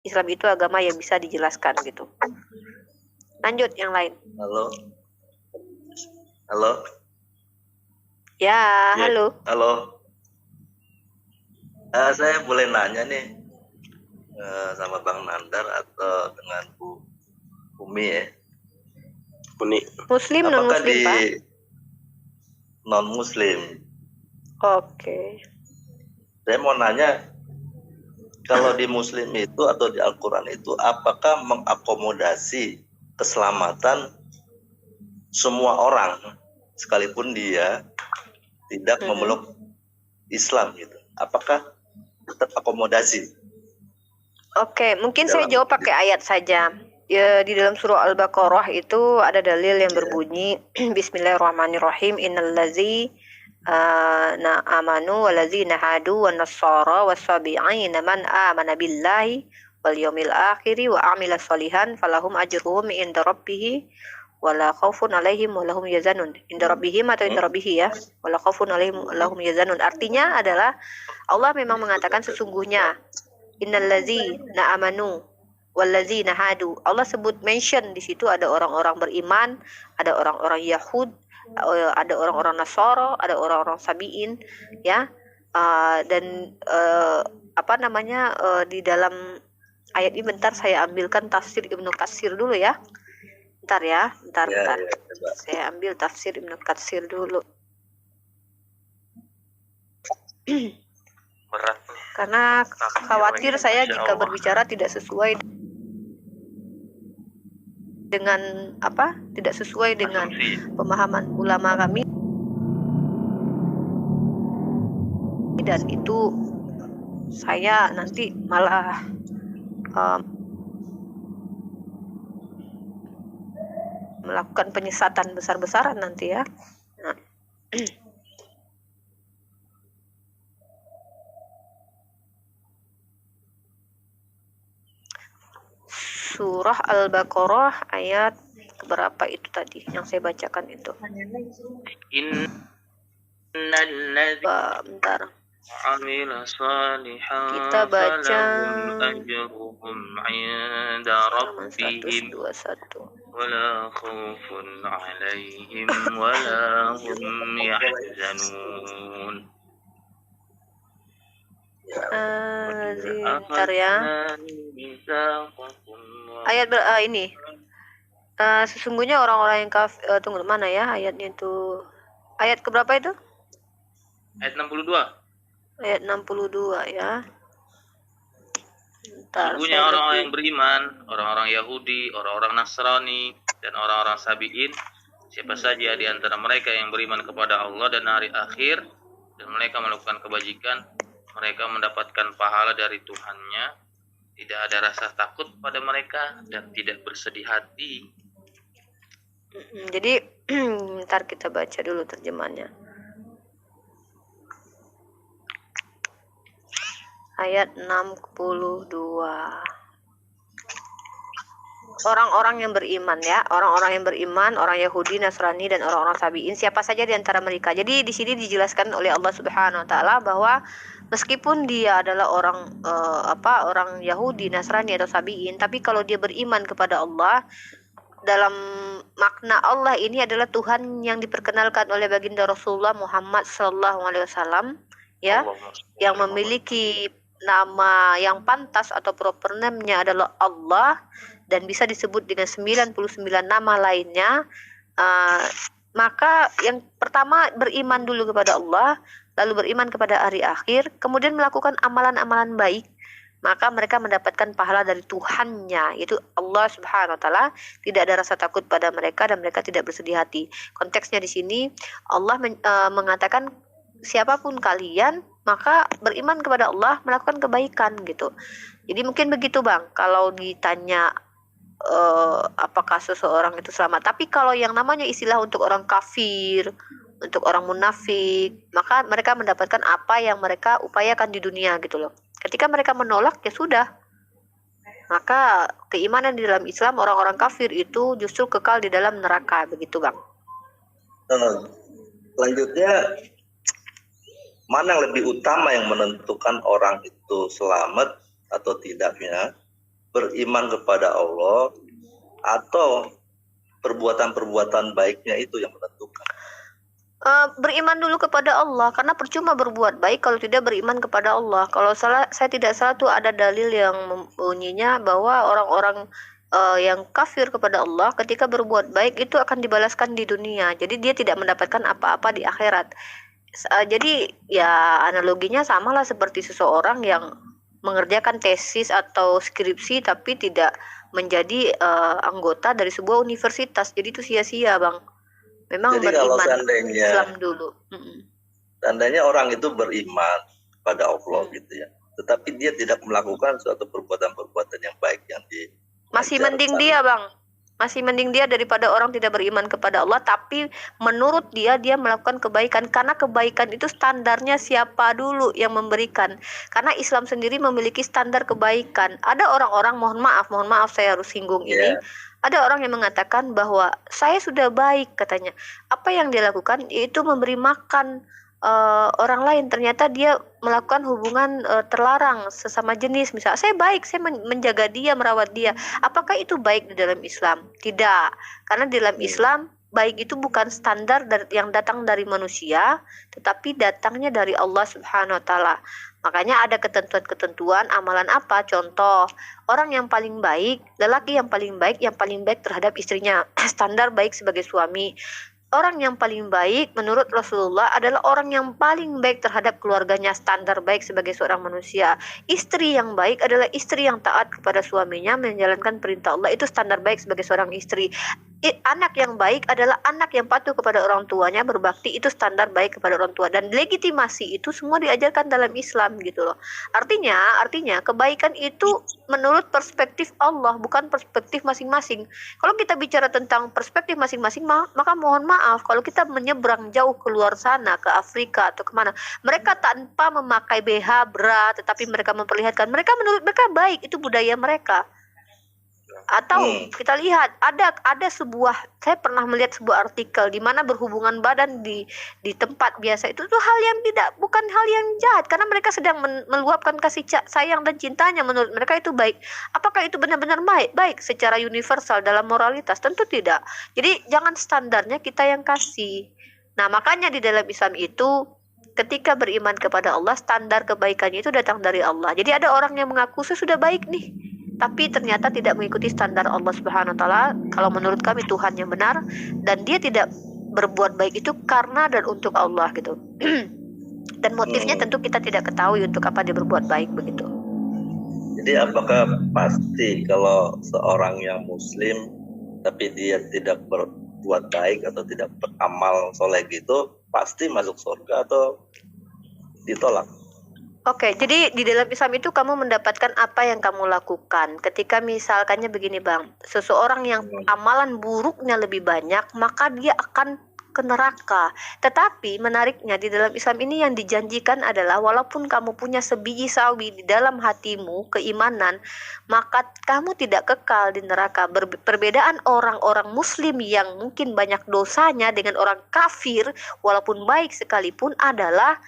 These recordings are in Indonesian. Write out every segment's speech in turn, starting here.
Islam itu agama yang bisa dijelaskan gitu. Lanjut yang lain. Halo. Halo. Ya, halo. Halo. Saya boleh nanya nih sama Bang Nandar atau dengan Bu Umi ya? Muslim non Muslim Pak? Non Muslim. Oke. Saya mau nanya, kalau di Muslim itu atau di Al-Quran itu, apakah mengakomodasi keselamatan semua orang, sekalipun dia tidak memeluk Islam gitu? Apakah terakomodasi? Oke, mungkin saya jawab pakai ayat saja. Ya, di dalam surah Al-Baqarah itu ada dalil yang berbunyi Bismillahirrahmanirrahim, innallazi amanu walazina hadu wan nasara wasabi'ina man amana billahi wal yawmil akhiri wa amila sholihan falahum ajruhum inda rabbih wala khaufun alaihim walahum yazanun. Inda rabbihim atau inda rabbihi ya, wala khaufun alaihim walahum yazanun. Artinya adalah Allah memang mengatakan sesungguhnya innallazina amanu wallazina hadu. Allah sebut mention di situ ada orang-orang beriman, ada orang-orang Yahud, ada orang-orang Nasara, ada orang-orang Sabiin, ya, dan di dalam ayat ini bentar saya ambilkan tafsir Ibnu Katsir dulu ya. Bentar. Ya, saya ambil tafsir Ibnu Katsir dulu. Berat. Karena khawatir saya jika berbicara tidak sesuai dengan tidak sesuai dengan pemahaman ulama kami, dan itu saya nanti malah melakukan penyesatan besar-besaran nanti ya. Nah. Surah Al-Baqarah ayat berapa itu tadi yang saya bacakan itu? Bentar. Kita baca 121. Wala khaufun 'alaihim wala hum yahzanun. Bentar ya. Ayat ini. Sesungguhnya orang-orang yang kafir, tunggu mana ya ayatnya itu? Ayat keberapa itu? Ayat 62. Ayat 62 ya. Sesungguhnya orang-orang yang beriman, orang-orang Yahudi, orang-orang Nasrani, dan orang-orang Sabiin, siapa saja di antara mereka yang beriman kepada Allah dan hari akhir, dan mereka melakukan kebajikan, mereka mendapatkan pahala dari Tuhannya. Tidak ada rasa takut pada mereka dan tidak bersedih hati. Jadi ntar kita baca dulu terjemahannya. Ayat 62. Orang-orang yang beriman ya, orang-orang yang beriman, orang Yahudi, Nasrani, dan orang-orang Sabiin, siapa saja di antara mereka. Jadi di sini dijelaskan oleh Allah Subhanahu wa taala bahwa meskipun dia adalah orang Yahudi, Nasrani atau Sabiin, tapi kalau dia beriman kepada Allah, dalam makna Allah ini adalah Tuhan yang diperkenalkan oleh baginda Rasulullah Muhammad SAW, ya, yang memiliki nama yang pantas atau proper name-nya adalah Allah dan bisa disebut dengan 99 nama lainnya. Maka yang pertama beriman dulu kepada Allah, lalu beriman kepada hari akhir, kemudian melakukan amalan-amalan baik, maka mereka mendapatkan pahala dari Tuhannya, yaitu Allah Subhanahu wa taala. Tidak ada rasa takut pada mereka dan mereka tidak bersedih hati. Konteksnya di sini Allah mengatakan siapapun kalian, maka beriman kepada Allah, melakukan kebaikan gitu. Jadi mungkin begitu Bang, kalau ditanya apakah seseorang itu selamat. Tapi kalau yang namanya istilah untuk orang kafir, untuk orang munafik, maka mereka mendapatkan apa yang mereka upayakan di dunia gitu loh. Ketika mereka menolak, ya sudah. Maka keimanan di dalam Islam, orang-orang kafir itu justru kekal di dalam neraka, begitu Bang. Selanjutnya, mana yang lebih utama yang menentukan orang itu selamat atau tidaknya? beriman kepada Allah atau perbuatan-perbuatan baiknya itu yang menentukan? Beriman dulu kepada Allah, karena percuma berbuat baik kalau tidak beriman kepada Allah. Kalau saya tidak salah tuh ada dalil yang bunyinya bahwa orang-orang yang kafir kepada Allah ketika berbuat baik itu akan dibalaskan di dunia. Jadi dia tidak mendapatkan apa-apa di akhirat. Jadi ya analoginya samalah seperti seseorang yang mengerjakan tesis atau skripsi tapi tidak menjadi anggota dari sebuah universitas. Jadi itu sia-sia, Bang. Memang Jadi kalau beriman seandainya Islam dulu. seandainya orang itu beriman pada Allah gitu ya, tetapi dia tidak melakukan suatu perbuatan-perbuatan yang baik yang Masih mending dia, Bang. Masih mending dia daripada orang tidak beriman kepada Allah, tapi menurut dia melakukan kebaikan, karena kebaikan itu standarnya siapa dulu yang memberikan. Karena Islam sendiri memiliki standar kebaikan. Ada orang-orang, mohon maaf saya harus singgung ini. Ada orang yang mengatakan bahwa saya sudah baik katanya. Apa yang dia lakukan yaitu memberi makan orang lain. Ternyata dia melakukan hubungan terlarang sesama jenis. Misal saya baik, saya menjaga dia, merawat dia. Apakah itu baik di dalam Islam? Tidak. Karena di dalam Islam baik itu bukan standar yang datang dari manusia, tetapi datangnya dari Allah Subhanahu wa taala. Makanya ada ketentuan-ketentuan amalan apa? Contoh, orang yang paling baik, lelaki yang paling baik terhadap istrinya, standar baik sebagai suami. Orang yang paling baik menurut Rasulullah adalah orang yang paling baik terhadap keluarganya, standar baik sebagai seorang manusia. Istri yang baik adalah istri yang taat kepada suaminya, menjalankan perintah Allah, itu standar baik sebagai seorang istri. Anak yang baik adalah anak yang patuh kepada orang tuanya, berbakti, itu standar baik kepada orang tua. Dan legitimasi itu semua diajarkan dalam Islam gitu loh. Artinya kebaikan itu menurut perspektif Allah, bukan perspektif masing-masing. Kalau kita bicara tentang perspektif masing-masing, maka mohon maaf kalau kita menyeberang jauh keluar sana ke Afrika atau kemana, mereka tanpa memakai BH, bra, tetapi mereka memperlihatkan menurut mereka baik, itu budaya mereka. Atau kita lihat ada sebuah, saya pernah melihat sebuah artikel di mana berhubungan badan di tempat biasa itu tuh hal yang bukan hal yang jahat, karena mereka sedang meluapkan kasih sayang dan cintanya, menurut mereka itu baik. Apakah itu benar-benar baik secara universal dalam moralitas? Tentu tidak. Jadi jangan standarnya kita yang kasih. Nah, makanya di dalam Islam itu ketika beriman kepada Allah, standar kebaikannya itu datang dari Allah. Jadi ada orang yang mengaku saya sudah baik nih, tapi ternyata tidak mengikuti standar Allah Subhanahu wa taala. Kalau menurut kami Tuhan yang benar, dan dia tidak berbuat baik itu karena dan untuk Allah gitu. Dan motifnya tentu kita tidak ketahui untuk apa dia berbuat baik begitu. Jadi apakah pasti kalau seorang yang muslim tapi dia tidak berbuat baik atau tidak beramal soleh gitu pasti masuk surga atau ditolak? Oke, jadi di dalam Islam itu kamu mendapatkan apa yang kamu lakukan. Ketika misalkannya begini, Bang, seseorang yang amalan buruknya lebih banyak, maka dia akan ke neraka. Tetapi menariknya di dalam Islam ini yang dijanjikan adalah walaupun kamu punya sebiji sawi di dalam hatimu, keimanan, maka kamu tidak kekal di neraka. Perbedaan orang-orang muslim yang mungkin banyak dosanya dengan orang kafir, walaupun baik sekalipun, adalah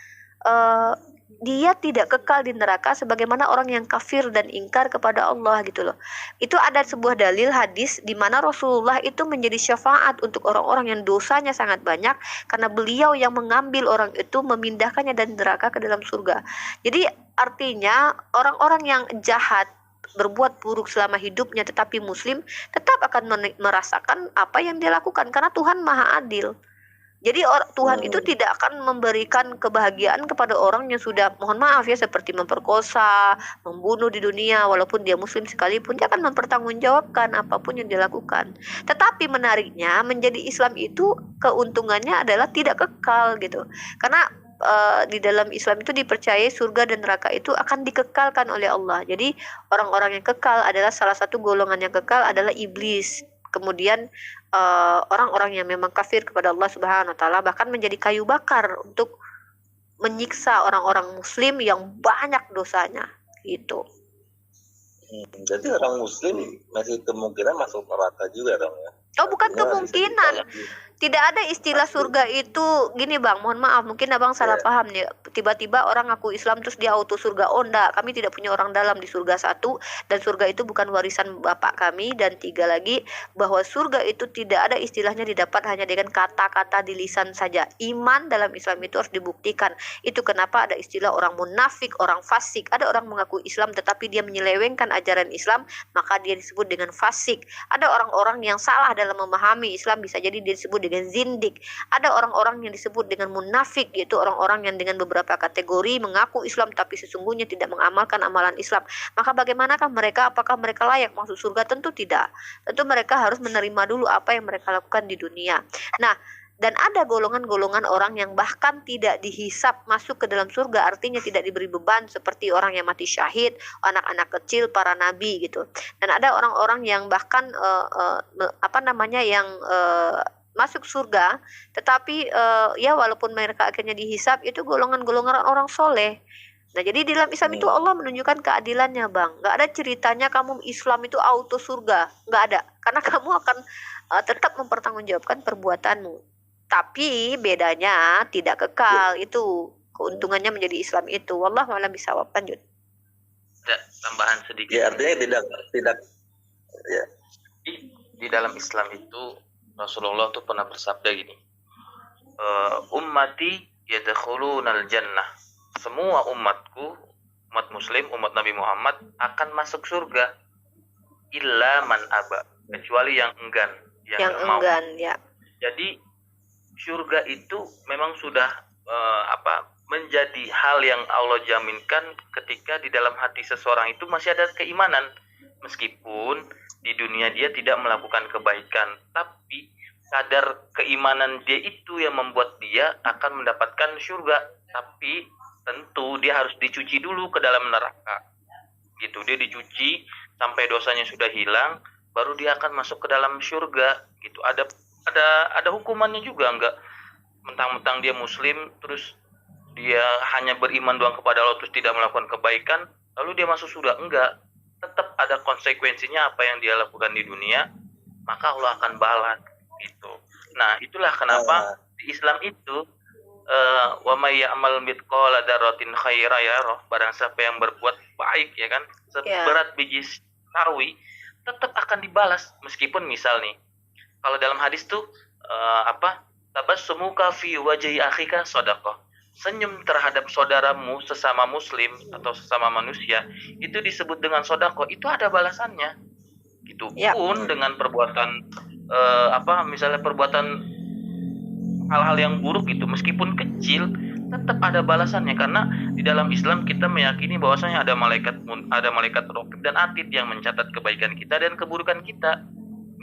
dia tidak kekal di neraka sebagaimana orang yang kafir dan ingkar kepada Allah gitu loh. Itu ada sebuah dalil hadis di mana Rasulullah itu menjadi syafaat untuk orang-orang yang dosanya sangat banyak, karena beliau yang mengambil orang itu, memindahkannya dari neraka ke dalam surga. Jadi artinya orang-orang yang jahat, berbuat buruk selama hidupnya tetapi muslim, tetap akan merasakan apa yang dia lakukan, karena Tuhan Maha Adil. Jadi Tuhan itu tidak akan memberikan kebahagiaan kepada orang yang sudah, mohon maaf ya, seperti memperkosa, membunuh di dunia, walaupun dia muslim sekalipun, dia akan mempertanggungjawabkan apapun yang dia lakukan. Tetapi menariknya, menjadi Islam itu keuntungannya adalah tidak kekal gitu. Karena di dalam Islam itu dipercayai surga dan neraka itu akan dikekalkan oleh Allah. Jadi orang-orang yang kekal adalah, salah satu golongan yang kekal adalah iblis. Kemudian orang-orang yang memang kafir kepada Allah Subhanahu wa taala bahkan menjadi kayu bakar untuk menyiksa orang-orang muslim yang banyak dosanya gitu. Jadi orang muslim masih kemungkinan masuk neraka juga dong ya? Oh, bukan Artinya bisa kemungkinan. ditolak. Tidak ada istilah surga itu. Gini Bang, mohon maaf, mungkin Abang salah Ya. paham nih. Tiba-tiba orang ngaku Islam terus dia auto surga. Oh enggak, kami tidak punya orang dalam di surga satu. Dan surga itu bukan warisan bapak kami. Dan tiga lagi, bahwa surga itu tidak ada istilahnya didapat hanya dengan kata-kata di lisan saja. Iman dalam Islam itu harus dibuktikan. Itu kenapa ada istilah orang munafik, orang fasik. Ada orang mengaku Islam tetapi dia menyelewengkan ajaran Islam, maka dia disebut dengan fasik. Ada orang-orang yang salah dalam memahami Islam, bisa jadi dia disebut dengan zindik. Ada orang-orang yang disebut dengan munafik, yaitu orang-orang yang dengan beberapa kategori mengaku Islam tapi sesungguhnya tidak mengamalkan amalan Islam. Maka bagaimanakah mereka? Apakah mereka layak masuk surga? Tentu tidak. Tentu mereka harus menerima dulu apa yang mereka lakukan di dunia. Nah, dan ada golongan-golongan orang yang bahkan tidak dihisap masuk ke dalam surga, artinya tidak diberi beban seperti orang yang mati syahid, anak-anak kecil, para nabi gitu. Dan ada orang-orang yang bahkan masuk surga, tetapi ya walaupun mereka akhirnya dihisap, itu golongan-golongan orang soleh. Nah, jadi di dalam Islam itu Allah menunjukkan keadilannya, Bang. Nggak ada ceritanya kamu Islam itu auto surga. Nggak ada. Karena kamu akan tetap mempertanggungjawabkan perbuatanmu. Tapi bedanya tidak kekal. Itu keuntungannya menjadi Islam itu. Wallahu a'lam bishawab. Lanjut. Ada tambahan sedikit. Ya, artinya tidak ya. Di dalam Islam itu Rasulullah tuh pernah bersabda gini, ummati yadkhulunal jannah. Semua umatku, umat muslim, umat Nabi Muhammad akan masuk surga. Illa man aba, kecuali yang enggan, yang enggan, ya. Jadi surga itu memang sudah menjadi hal yang Allah jaminkan ketika di dalam hati seseorang itu masih ada keimanan, meskipun di dunia dia tidak melakukan kebaikan, tapi kadar keimanan dia itu yang membuat dia akan mendapatkan surga. Tapi tentu dia harus dicuci dulu ke dalam neraka gitu. Dia dicuci sampai dosanya sudah hilang, baru dia akan masuk ke dalam surga gitu. Ada hukumannya juga, enggak mentang-mentang dia muslim terus dia hanya beriman doang kepada Allah terus tidak melakukan kebaikan lalu dia masuk surga. Enggak, tetap ada konsekuensinya apa yang dia lakukan di dunia, maka Allah akan balas gitu. Nah, itulah kenapa di Islam itu wa may ya'mal mithqala dzarratin khairan yarah, barang siapa yang berbuat baik ya kan, seberat biji sawi tetap akan dibalas. Meskipun misal nih, kalau dalam hadis tuh tabassumuka fi wajhi akhika shadaqah. Senyum terhadap saudaramu sesama muslim atau sesama manusia itu disebut dengan sedekah, itu ada balasannya gitu. Pun dengan perbuatan misalnya perbuatan hal-hal yang buruk itu meskipun kecil tetap ada balasannya, karena di dalam Islam kita meyakini bahwasanya ada malaikat raqib dan atid yang mencatat kebaikan kita dan keburukan kita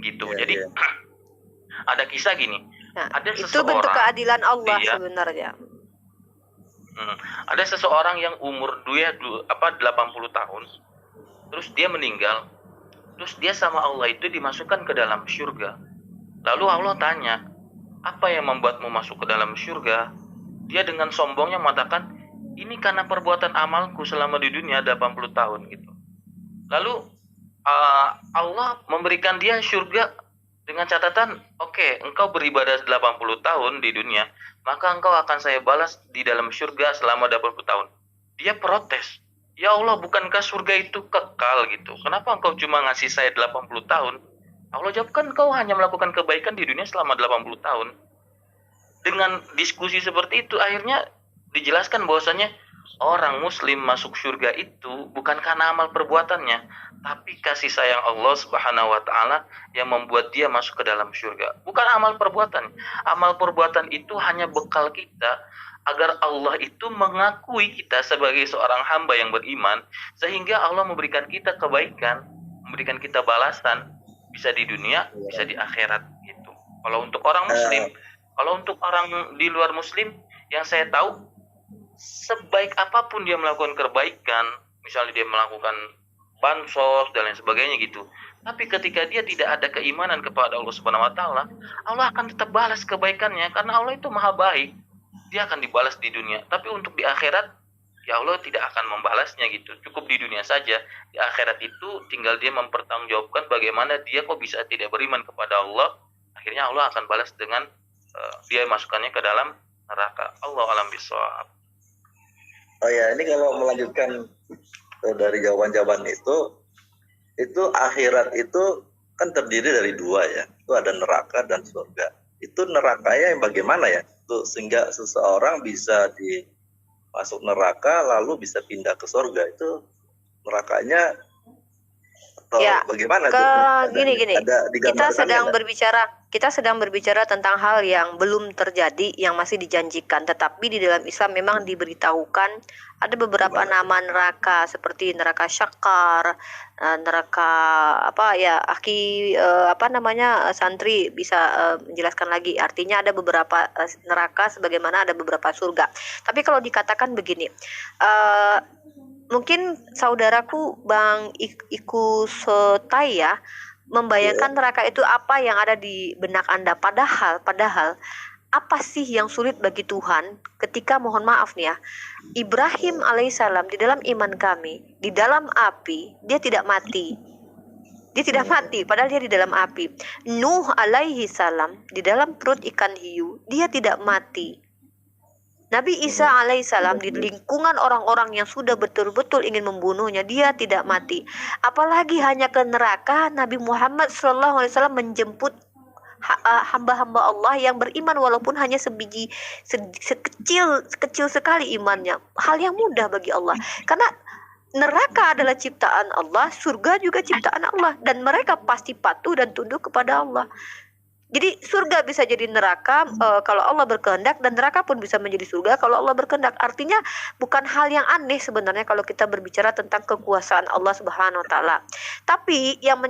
gitu. Jadi ada kisah gini, ada itu seseorang, bentuk keadilan Allah sebenarnya. Ada seseorang yang umur 80 tahun, terus dia meninggal, terus dia sama Allah itu dimasukkan ke dalam surga. Lalu Allah tanya, apa yang membuatmu masuk ke dalam surga? Dia dengan sombongnya mengatakan, ini karena perbuatan amalku selama di dunia 80 tahun gitu. Lalu Allah memberikan dia surga dengan catatan, oke, engkau beribadah 80 tahun di dunia, maka engkau akan saya balas di dalam surga selama 80 tahun. Dia protes, ya Allah, bukankah surga itu kekal gitu? Kenapa engkau cuma ngasih saya 80 tahun? Allah jawab, kan engkau hanya melakukan kebaikan di dunia selama 80 tahun. Dengan diskusi seperti itu, akhirnya dijelaskan bahwasanya orang muslim masuk surga itu bukan karena amal perbuatannya, tapi kasih sayang Allah Subhanahu wa taala yang membuat dia masuk ke dalam surga. Bukan amal perbuatan. Amal perbuatan itu hanya bekal kita agar Allah itu mengakui kita sebagai seorang hamba yang beriman, sehingga Allah memberikan kita kebaikan, memberikan kita balasan, bisa di dunia, bisa di akhirat gitu. Kalau untuk orang muslim, kalau untuk orang di luar muslim, yang saya tahu, sebaik apapun dia melakukan kebaikan, misalnya dia melakukan bansos dan lain sebagainya gitu, tapi ketika dia tidak ada keimanan kepada Allah Subhanahu wa taala, Allah akan tetap balas kebaikannya, karena Allah itu maha baik. Dia akan dibalas di dunia, tapi untuk di akhirat ya Allah tidak akan membalasnya gitu. Cukup di dunia saja. Di akhirat itu tinggal dia mempertanggungjawabkan bagaimana dia kok bisa tidak beriman kepada Allah. Akhirnya Allah akan balas dengan dia masukkannya ke dalam neraka. Allah alam bisawab. Oh ya, ini kalau melanjutkan dari jawaban-jawaban itu akhirat itu kan terdiri dari dua ya. Itu ada neraka dan surga. Itu nerakanya yang bagaimana ya? Itu sehingga seseorang bisa masuk neraka lalu bisa pindah ke surga. Itu nerakanya atau Ya, bagaimana tuh? gini. Ada digambarkan Kita sedang berbicara tentang hal yang belum terjadi, yang masih dijanjikan. Tetapi di dalam Islam memang diberitahukan ada beberapa nama neraka seperti neraka syakar, neraka santri bisa menjelaskan lagi. Artinya ada beberapa neraka sebagaimana ada beberapa surga. Tapi kalau dikatakan begini, mungkin saudaraku Bang Iku Sotai ya membayangkan neraka itu apa yang ada di benak Anda. Padahal apa sih yang sulit bagi Tuhan ketika, mohon maaf nih ya, Ibrahim alaihissalam di dalam iman kami, di dalam api, dia tidak mati. Dia tidak mati, padahal dia di dalam api. Nuh alaihi salam di dalam perut ikan hiu, dia tidak mati. Nabi Isa alaihissalam di lingkungan orang-orang yang sudah betul-betul ingin membunuhnya, dia tidak mati. Apalagi hanya ke neraka, Nabi Muhammad SAW menjemput hamba-hamba Allah yang beriman walaupun hanya sekecil sekali imannya. Hal yang mudah bagi Allah. Karena neraka adalah ciptaan Allah, surga juga ciptaan Allah, dan mereka pasti patuh dan tunduk kepada Allah. Jadi surga bisa jadi neraka kalau Allah berkehendak, dan neraka pun bisa menjadi surga kalau Allah berkehendak. Artinya bukan hal yang aneh sebenarnya kalau kita berbicara tentang kekuasaan Allah Subhanahu wa taala. Tapi yang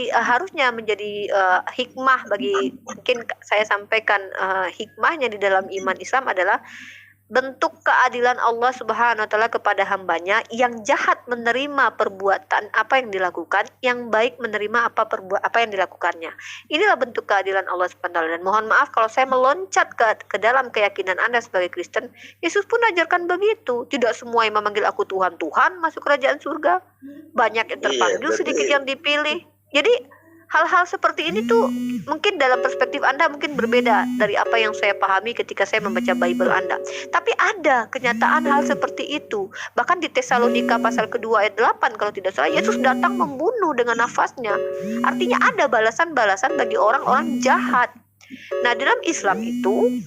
harusnya menjadi hikmah bagi, mungkin saya sampaikan, hikmahnya di dalam iman Islam adalah bentuk keadilan Allah Subhanahu wa taala kepada hambanya. Yang jahat menerima perbuatan apa yang dilakukan, yang baik menerima apa yang dilakukannya. Inilah bentuk keadilan Allah Subhanahu wa taala. Dan mohon maaf kalau saya meloncat ke dalam keyakinan Anda sebagai Kristen. Yesus pun ajarkan begitu. Tidak semua yang memanggil aku Tuhan masuk kerajaan surga. Banyak yang terpanggil, sedikit yang dipilih. Jadi hal-hal seperti ini tuh mungkin dalam perspektif Anda mungkin berbeda dari apa yang saya pahami ketika saya membaca Bible Anda. Tapi ada kenyataan hal seperti itu. Bahkan di Tesalonika pasal kedua ayat 8 kalau tidak salah, Yesus datang membunuh dengan nafasnya. Artinya ada balasan-balasan bagi orang-orang jahat. Nah, dalam Islam itu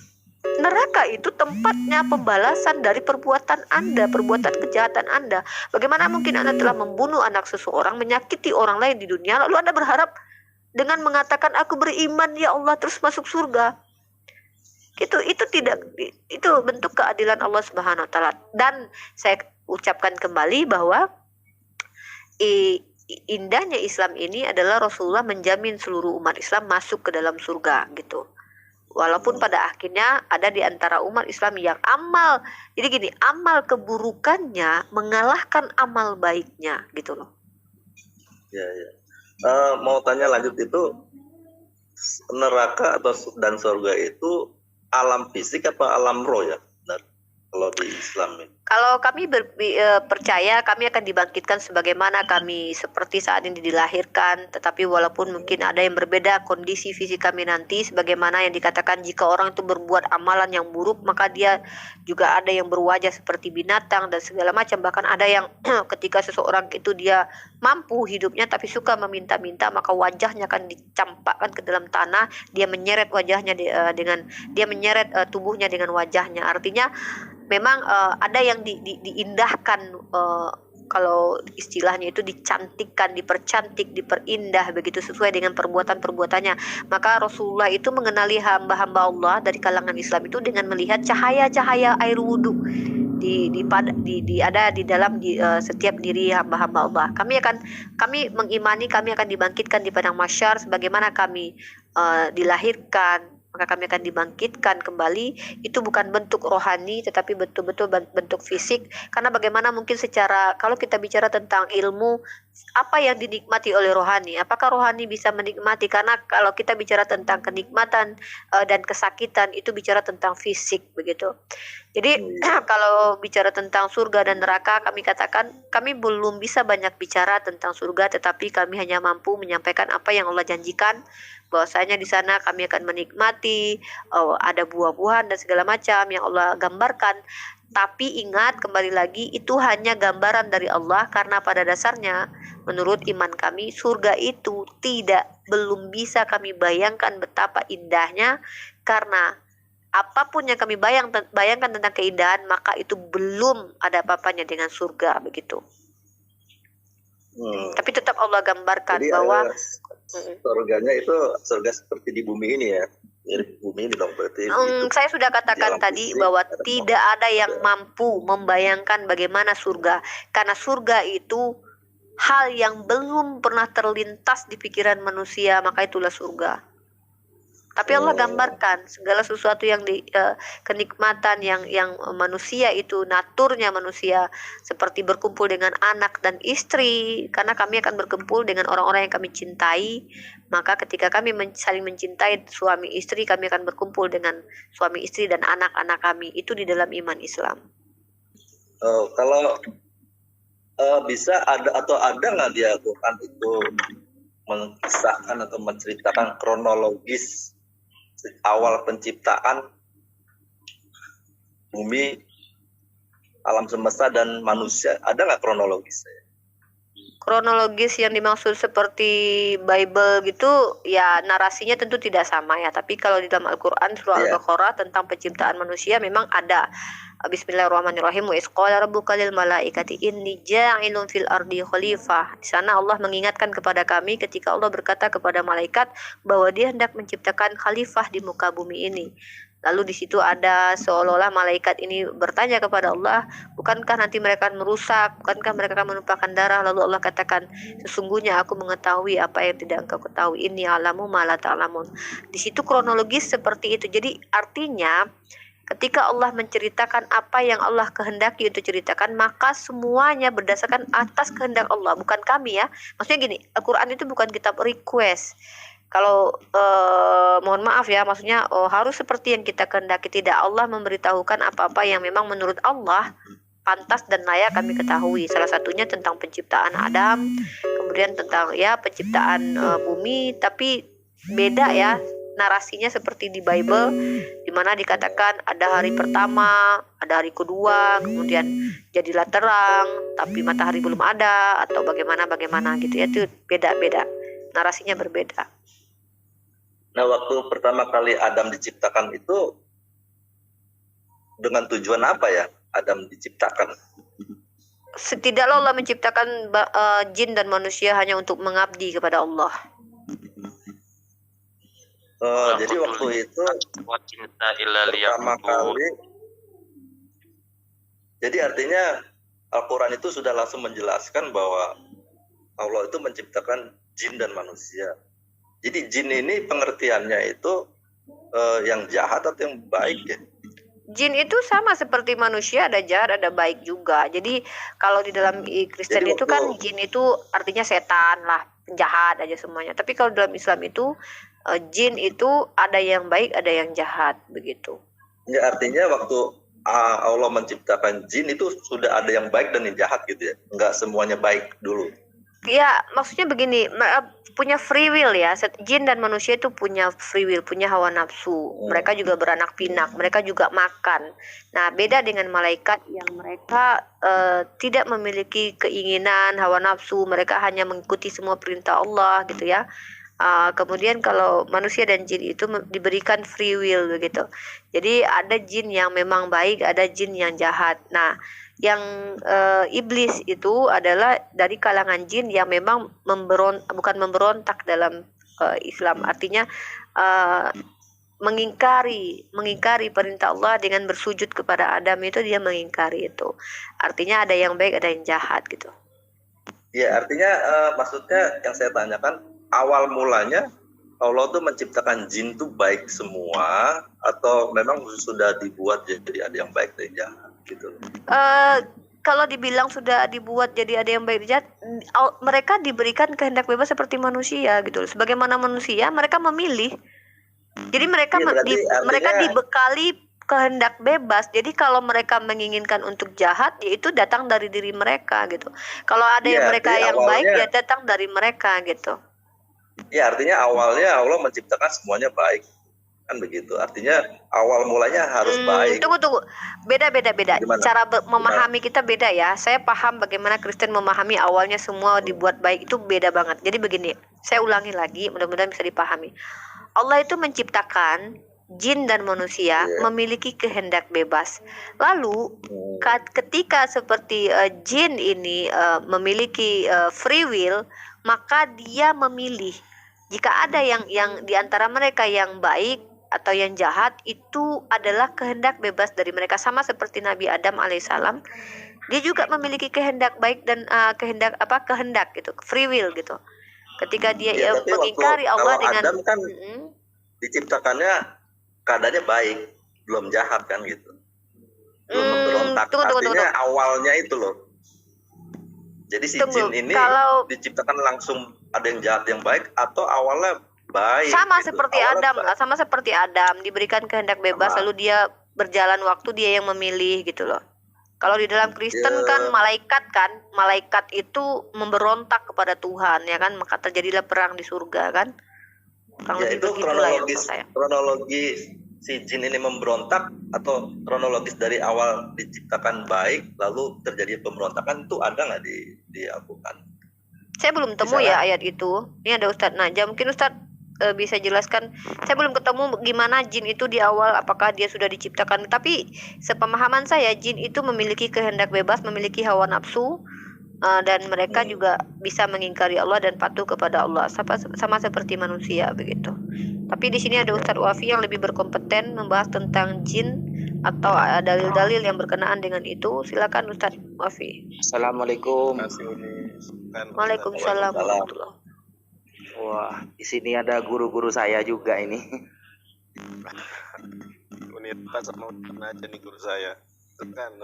neraka itu tempatnya pembalasan dari perbuatan Anda, perbuatan kejahatan Anda. Bagaimana mungkin Anda telah membunuh anak seseorang, menyakiti orang lain di dunia, lalu Anda berharap dengan mengatakan aku beriman ya Allah terus masuk surga? Itu bentuk keadilan Allah Subhanahu wa taala. Dan saya ucapkan kembali bahwa indahnya Islam ini adalah Rasulullah menjamin seluruh umat Islam masuk ke dalam surga gitu. Walaupun pada akhirnya ada di antara umat Islam yang amal, jadi gini, amal keburukannya mengalahkan amal baiknya gitu loh. Ya. Mau tanya lanjut, itu neraka dan surga itu alam fisik apa alam roh ya? Benar, kalau di Islam ini. Kalau kami percaya kami akan dibangkitkan sebagaimana kami seperti saat ini dilahirkan. Tetapi walaupun mungkin ada yang berbeda kondisi fisik kami nanti, sebagaimana yang dikatakan jika orang itu berbuat amalan yang buruk, maka dia juga ada yang berwajah seperti binatang dan segala macam. Bahkan ada yang ketika seseorang itu dia mampu hidupnya tapi suka meminta-minta, maka wajahnya akan dicampakkan ke dalam tanah. Dia menyeret wajahnya dia menyeret tubuhnya dengan wajahnya. Artinya memang ada yang diindahkan, kalau istilahnya itu dicantikkan, dipercantik, diperindah begitu sesuai dengan perbuatan-perbuatannya. Maka Rasulullah itu mengenali hamba-hamba Allah dari kalangan Islam itu dengan melihat cahaya-cahaya air wudhu ada di dalam setiap diri hamba-hamba Allah. Kami mengimani kami akan dibangkitkan di padang mahsyar sebagaimana kami dilahirkan, maka kami akan dibangkitkan kembali. Itu bukan bentuk rohani tetapi betul-betul bentuk fisik. Karena bagaimana mungkin kalau kita bicara tentang ilmu apa yang dinikmati oleh rohani? Apakah rohani bisa menikmati? Karena kalau kita bicara tentang kenikmatan dan kesakitan, itu bicara tentang fisik begitu. Jadi kalau bicara tentang surga dan neraka, kami katakan kami belum bisa banyak bicara tentang surga, tetapi kami hanya mampu menyampaikan apa yang Allah janjikan, bahwasanya di sana kami akan menikmati ada buah-buahan dan segala macam yang Allah gambarkan. Tapi ingat, kembali lagi, itu hanya gambaran dari Allah, karena pada dasarnya menurut iman kami surga itu belum bisa kami bayangkan betapa indahnya, karena apapun yang kami bayangkan tentang keindahan, maka itu belum ada apa-apanya dengan surga begitu. Tapi tetap Allah gambarkan. Jadi bahwa surganya itu surga seperti di bumi ini ya. Bumi ini dong berarti. Saya sudah katakan tadi bahwa tidak ada yang mampu membayangkan bagaimana surga, karena surga itu hal yang belum pernah terlintas di pikiran manusia, maka itulah surga. Tapi Allah gambarkan segala sesuatu yang kenikmatan yang manusia itu, naturnya manusia, seperti berkumpul dengan anak dan istri, karena kami akan berkumpul dengan orang-orang yang kami cintai. Maka ketika kami saling mencintai suami istri, kami akan berkumpul dengan suami istri dan anak-anak kami. Itu di dalam iman Islam. Kalau bisa ada nggak di Al-Quran itu mengisahkan atau menceritakan kronologis awal penciptaan bumi, alam semesta dan manusia? Ada nggak kronologis? Kronologis yang dimaksud seperti Bible gitu, ya narasinya tentu tidak sama ya. Tapi kalau di dalam Al-Quran surah Al-Baqarah tentang penciptaan manusia memang ada. Bismillahirrahmanirrahim. Wa isqala rabbuka lil malaikati inni ja'ilun fil ardi khalifah. Di sana Allah mengingatkan kepada kami ketika Allah berkata kepada malaikat bahwa Dia hendak menciptakan khalifah di muka bumi ini. Lalu di situ ada seolah-olah malaikat ini bertanya kepada Allah, bukankah nanti mereka akan merusak, bukankah mereka akan menumpahkan darah? Lalu Allah katakan, sesungguhnya aku mengetahui apa yang tidak engkau ketahui. Inni alamu ma la ta'lamun. Di situ kronologis seperti itu. Jadi artinya ketika Allah menceritakan apa yang Allah kehendaki untuk ceritakan, maka semuanya berdasarkan atas kehendak Allah, bukan kami ya. Maksudnya gini, Al-Quran itu bukan kitab request. Kalau mohon maaf ya, maksudnya harus seperti yang kita kehendaki. Tidak, Allah memberitahukan apa-apa yang memang menurut Allah pantas dan layak kami ketahui. Salah satunya tentang penciptaan Adam, kemudian tentang ya penciptaan bumi. Tapi beda ya narasinya seperti di Bible, di mana dikatakan ada hari pertama, ada hari kedua, kemudian jadilah terang, tapi matahari belum ada, atau bagaimana gitu ya. Itu beda-beda, narasinya berbeda. Nah, waktu pertama kali Adam diciptakan itu dengan tujuan apa ya Adam diciptakan? Setidaknya Allah menciptakan jin dan manusia hanya untuk mengabdi kepada Allah. Jadi waktu itu pertama kali, jadi artinya Al-Quran itu sudah langsung menjelaskan bahwa Allah itu menciptakan jin dan manusia. Jadi jin ini pengertiannya itu yang jahat atau yang baik ya? Jin itu sama seperti manusia, ada jahat ada baik juga. Jadi kalau di dalam Kristen itu kan jin itu artinya setan lah, penjahat aja semuanya. Tapi kalau dalam Islam itu jin itu ada yang baik ada yang jahat begitu. Ya, artinya waktu Allah menciptakan jin itu sudah ada yang baik dan yang jahat gitu ya? Enggak semuanya baik dulu? Ya, maksudnya begini, punya free will ya. Jin dan manusia itu punya free will, punya hawa nafsu. Mereka juga beranak pinak, mereka juga makan. Nah, beda dengan malaikat yang mereka tidak memiliki keinginan, hawa nafsu. Mereka hanya mengikuti semua perintah Allah gitu ya. Kemudian kalau manusia dan jin itu diberikan free will begitu. Jadi ada jin yang memang baik, ada jin yang jahat. Nah, yang iblis itu adalah dari kalangan jin yang memang bukan memberontak dalam Islam. Artinya mengingkari perintah Allah dengan bersujud kepada Adam, itu dia mengingkari itu. Artinya ada yang baik ada yang jahat gitu. Ya, artinya maksudnya yang saya tanyakan, awal mulanya Allah tuh menciptakan jin tuh baik semua atau memang sudah dibuat jadi ada yang baik dan yang jahat gitu? kalau dibilang sudah dibuat jadi ada yang baik dan jahat, mereka diberikan kehendak bebas seperti manusia gitu. Sebagaimana manusia, mereka memilih. Jadi mereka Iya, berarti mereka artinya dibekali kehendak bebas. Jadi kalau mereka menginginkan untuk jahat, yaitu datang dari diri mereka gitu. Kalau ada yang iya, mereka artinya yang baik, awalnya ya datang dari mereka gitu. ya artinya awalnya Allah menciptakan semuanya baik. Kan begitu. Artinya awal mulanya harus baik. Tunggu. Beda. Gimana? Cara memahami kita beda ya. Saya paham bagaimana Kristen memahami awalnya semua dibuat baik, itu beda banget. Jadi begini, saya ulangi lagi, mudah-mudahan bisa dipahami. Allah itu menciptakan jin dan manusia memiliki kehendak bebas. Lalu ketika seperti jin ini memiliki free will, maka dia memilih. Jika ada yang di antara mereka yang baik atau yang jahat, itu adalah kehendak bebas dari mereka, sama seperti Nabi Adam alaihissalam. Dia juga memiliki kehendak baik dan kehendak gitu, free will gitu. Ketika dia Tapi mengingkari Allah kalau dengan Adam kan diciptakannya keadaannya baik, belum jahat kan gitu. Belum memberontak. Artinya awalnya itu loh. Jadi si jin ini diciptakan langsung ada yang jahat yang baik, atau awalnya baik. Sama gitu. seperti Adam lah, sama seperti Adam diberikan kehendak bebas, lalu dia berjalan waktu, dia yang memilih gitu loh. Kalau di dalam Kristen kan malaikat itu memberontak kepada Tuhan ya kan, maka terjadilah perang di surga kan. Ya itu kronologi si jin ini memberontak, atau kronologis dari awal diciptakan baik lalu terjadi pemberontakan, itu ada nggak di Al-Quran? Saya belum temu ya ayat itu. Ini ada Ustadz Najah, mungkin Ustadz bisa jelaskan. Saya belum ketemu gimana jin itu di awal, apakah dia sudah diciptakan. Tapi sepemahaman saya, jin itu memiliki kehendak bebas, memiliki hawa nafsu, dan mereka juga bisa mengingkari Allah dan patuh kepada Allah, sama seperti manusia begitu. Tapi di sini ada Ustadz Wafi yang lebih berkompeten membahas tentang jin atau dalil-dalil yang berkenaan dengan itu. Silakan Ustadz Wafi. Assalamualaikum. Waalaikumsalam warahmatullahi. Wah, di sini ada guru-guru saya juga ini. Universitas sama aja nih guru saya. Kan.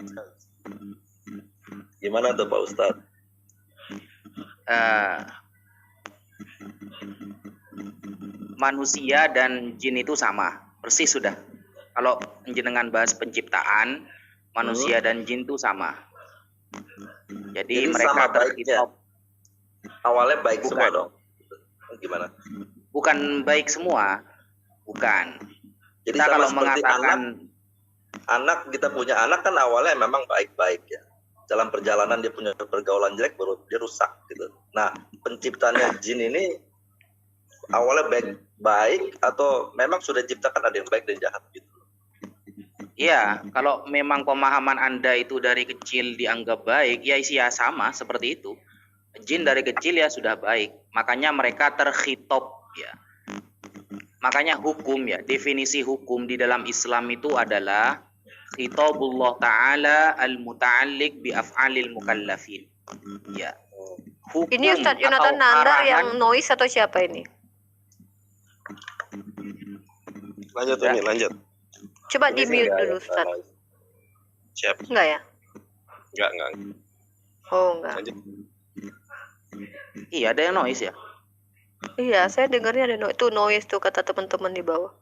Gimana tuh Pak Ustadz? Manusia dan jin itu sama, persis sudah. Kalau jenengan bahas penciptaan, manusia dan jin itu sama. Jadi mereka terhitung. Awalnya baik semua dong. Gimana? Bukan baik semua, bukan. Jadi kita kalau mengatakan anak kita punya anak kan awalnya memang baik-baik ya. Dalam perjalanan dia punya pergaulan jelek, baru dia rusak gitu. Nah, penciptanya jin ini awalnya baik atau memang sudah diciptakan ada yang baik dan jahat gitu? Iya, kalau memang pemahaman Anda itu dari kecil dianggap baik, ya sama seperti itu. Jin dari kecil ya sudah baik, makanya mereka terkhitob ya. Makanya hukum ya, definisi hukum di dalam Islam itu adalah khitabullah ta'ala al-muta'alliq bi af'alil mukallafin. Ya. Hukum ini Ustadz Yonatan Nandar yang noise atau siapa ini? Lanjut ini, lanjut. Coba di-mute dulu Ustadz. Siap. Enggak ya? Enggak. Oh, enggak. Lanjut. Iya, ada yang noise ya? Iya, saya dengarnya ada noise tuh kata teman-teman di bawah.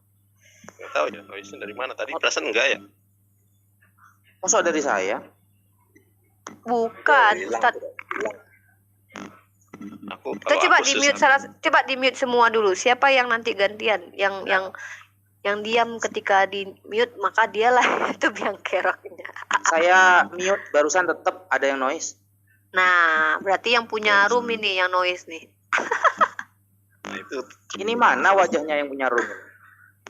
Nggak tahu ya, noise dari mana tadi? Perasaan enggak ya? Masa dari saya? Bukan, Ustaz. Coba di mute semua dulu. Siapa yang nanti gantian? Yang diam ketika di mute, maka dialah itu yang keroknya. Saya mute barusan tetap ada yang noise. Nah, berarti yang punya room ini yang noise nih. Ini mana wajahnya yang punya room?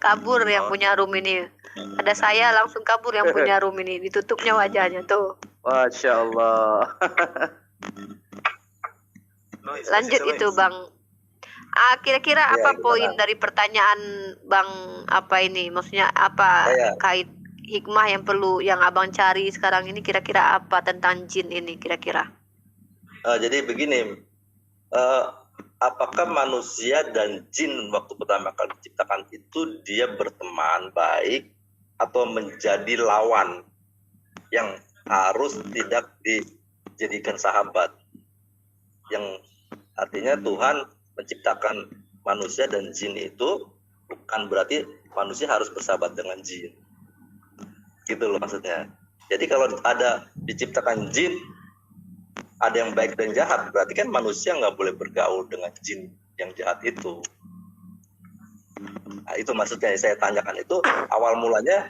Kabur yang punya room ini. Ada saya langsung kabur yang punya room ini. Ditutupnya wajahnya tuh. Masya Allah. Lanjut itu Bang. Kira-kira apa poin dari pertanyaan Bang apa ini? Maksudnya apa kait hikmah yang Abang cari sekarang ini, kira-kira apa tentang jin ini kira-kira? Jadi begini, apakah manusia dan jin waktu pertama kali diciptakan itu dia berteman baik atau menjadi lawan yang harus tidak dijadikan sahabat. Yang artinya Tuhan menciptakan manusia dan jin itu bukan berarti manusia harus bersahabat dengan jin. Gitu loh maksudnya. Jadi kalau ada diciptakan jin, ada yang baik dan jahat, berarti kan manusia nggak boleh bergaul dengan jin yang jahat itu. Nah, itu maksudnya yang saya tanyakan itu awal mulanya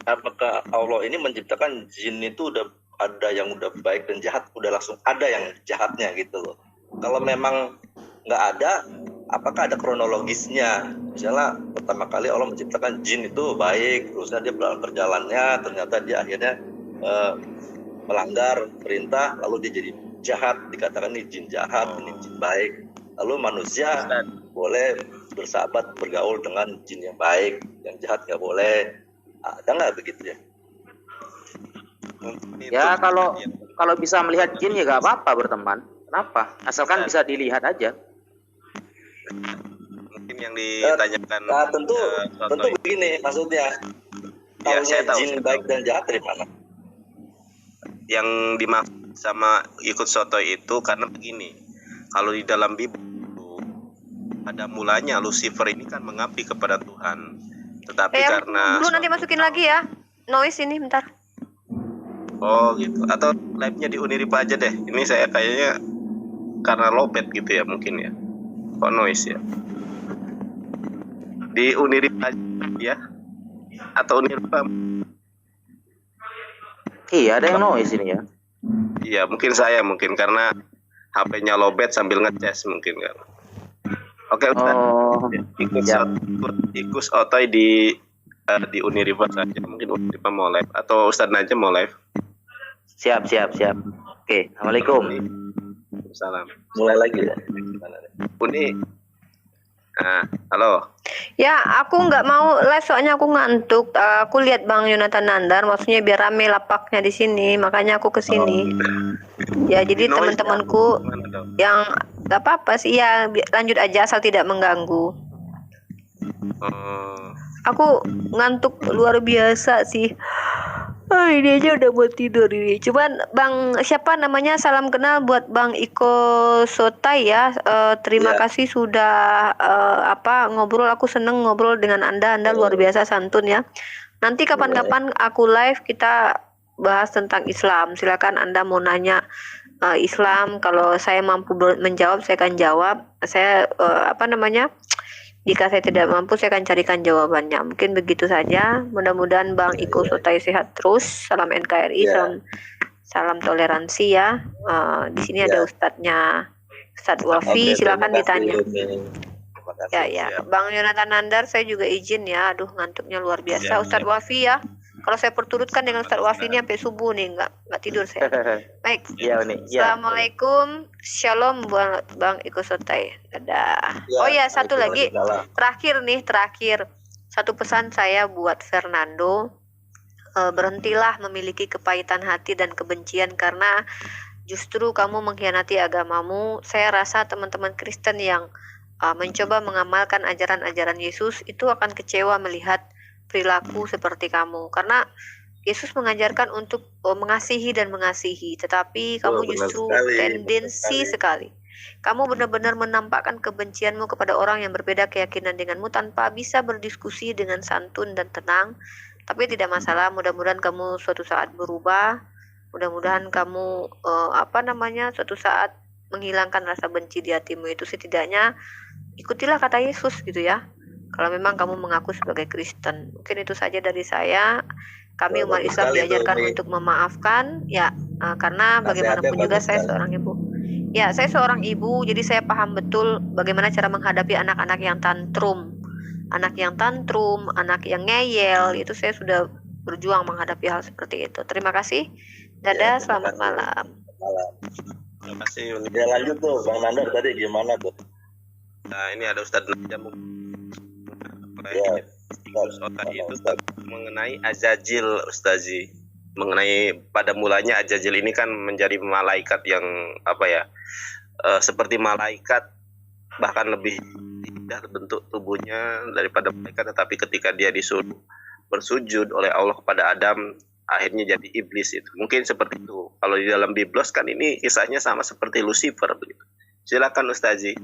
apakah Allah ini menciptakan jin itu udah ada yang udah baik dan jahat, udah langsung ada yang jahatnya gitu loh. Kalau memang nggak ada, apakah ada kronologisnya? Misalnya pertama kali Allah menciptakan jin itu baik, terusnya dia berjalannya, ternyata dia akhirnya melanggar perintah, lalu dia jadi jahat, dikatakan ini jin jahat, ini jin baik. Lalu manusia boleh bersahabat, bergaul dengan jin yang baik, yang jahat nggak boleh. Ada nggak begitu ya? Ya kalau bisa melihat jin ya gak apa-apa berteman. Kenapa? Asalkan bisa dilihat aja. Mungkin yang ditanyakan. Nah, tentu begini maksudnya. Ya, saya tahu. Jin baik dan jahat dari mana? Yang dimaksud sama ikut sotoy itu karena begini. Kalau di dalam Bible pada mulanya Lucifer ini kan mengabdi kepada Tuhan. Tetapi karena dulu nanti masukin lagi ya. Noise ini bentar. Oh gitu. Atau live-nya di Uniripa aja deh. Ini saya kayaknya karena lowbat gitu ya mungkin ya. Kok noise ya? Di Uniripa aja ya. Atau Uniripa. Iya, ada yang noise ini ya. Iya, mungkin karena HP-nya lowbat sambil ngecas mungkin kan. Oke, ikut otoy di Uniripa saja. Mungkin Uniripa mau live atau Ustadz Najam mau live. Siap. Oke, Assalamualaikum. Salam. Mulai lagi ya. Uni. Halo. Ya, aku nggak mau live soalnya aku ngantuk. Aku lihat Bang Yonatan Nandar, maksudnya biar rame lapaknya di sini, makanya aku ke sini. Ya, jadi teman-temanku yang nggak apa-apa sih, ya lanjut aja asal tidak mengganggu. Aku ngantuk luar biasa sih. Ini aja udah mau tidur ini. Cuman Bang siapa namanya, salam kenal buat Bang Iko Sotai ya. Terima kasih sudah ngobrol. Aku seneng ngobrol dengan Anda luar biasa santun ya. Nanti kapan-kapan aku live kita bahas tentang Islam. Silakan Anda mau nanya Islam. Kalau saya mampu menjawab saya akan jawab. Saya jika saya tidak mampu, saya akan carikan jawabannya. Mungkin begitu saja. Mudah-mudahan Bang Iko Sotai sehat terus. Salam NKRI, salam toleransi ya. Di sini ada Ustadznya, Ustadz Wafi. Silakan ditanya. Ya. Bang Yonatan Nandar, saya juga izin ya. Aduh, ngantuknya luar biasa. Ustadz Wafi ya. Kalau saya perturutkan dengan Ustadz Wafi ini sampai subuh nih, nggak tidur saya. Baik. Assalamualaikum, shalom buat Bang Iko Sotai. Dadah. Oh ya, satu lagi, terakhir. Satu pesan saya buat Fernando, berhentilah memiliki kepahitan hati dan kebencian karena justru kamu mengkhianati agamamu. Saya rasa teman-teman Kristen yang mencoba mengamalkan ajaran-ajaran Yesus itu akan kecewa melihat perilaku seperti kamu, karena Yesus mengajarkan untuk mengasihi dan mengasihi, tetapi kamu justru tendensi sekali. Kamu benar-benar menampakkan kebencianmu kepada orang yang berbeda keyakinan denganmu tanpa bisa berdiskusi dengan santun dan tenang. Tapi tidak masalah, mudah-mudahan kamu suatu saat berubah. Mudah-mudahan kamu suatu saat menghilangkan rasa benci di hatimu itu. Setidaknya ikutilah kata Yesus gitu ya. Kalau memang kamu mengaku sebagai Kristen. Mungkin itu saja dari saya. Kami umat Islam diajarkan untuk memaafkan ya, karena bagaimanapun juga saya seorang ibu. Ya, saya seorang ibu, jadi saya paham betul bagaimana cara menghadapi anak-anak yang tantrum. Anak yang ngeyel, itu saya sudah berjuang menghadapi hal seperti itu. Terima kasih. Dadah, selamat malam. Terima kasih. Ya lanjut tuh, Bang Nandar tadi gimana tuh? Nah, ini ada Ustadz Najam. Itu mengenai Azazil, Ustazi. Mengenai pada mulanya Azazil ini kan menjadi malaikat yang seperti malaikat, bahkan lebih indah bentuk tubuhnya daripada malaikat, tetapi ketika dia disuruh bersujud oleh Allah kepada Adam akhirnya jadi iblis itu. Mungkin seperti itu. Kalau di dalam Biblos kan ini kisahnya sama seperti Lucifer begitu. Silakan Ustazi.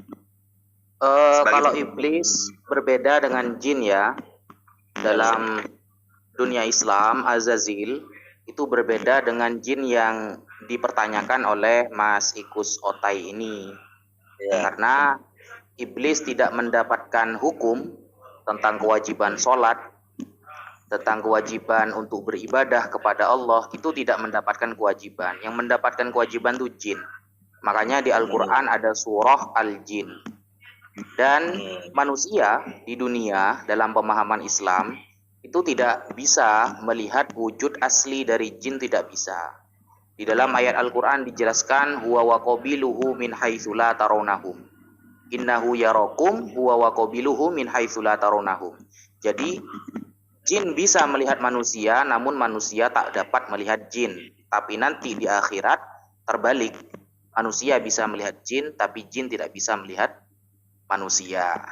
Kalau iblis berbeda dengan jin ya. Dalam dunia Islam, Azazil itu berbeda dengan jin yang dipertanyakan oleh Mas Ikus Otai ini. Ya. Karena iblis tidak mendapatkan hukum tentang kewajiban sholat, tentang kewajiban untuk beribadah kepada Allah, itu tidak mendapatkan kewajiban. Yang mendapatkan kewajiban itu jin. Makanya di Al-Quran ada surah Al-Jin. Dan manusia di dunia dalam pemahaman Islam itu tidak bisa melihat wujud asli dari jin, tidak bisa. Di dalam ayat Al-Quran dijelaskan huwa wa qabiluhu min haitsu la tarawnahum. Innahu yarakum huwa wa qabiluhu min haitsu la tarawnahum. Jadi jin bisa melihat manusia, namun manusia tak dapat melihat jin. Tapi nanti di akhirat terbalik. Manusia bisa melihat jin, tapi jin tidak bisa melihat manusia.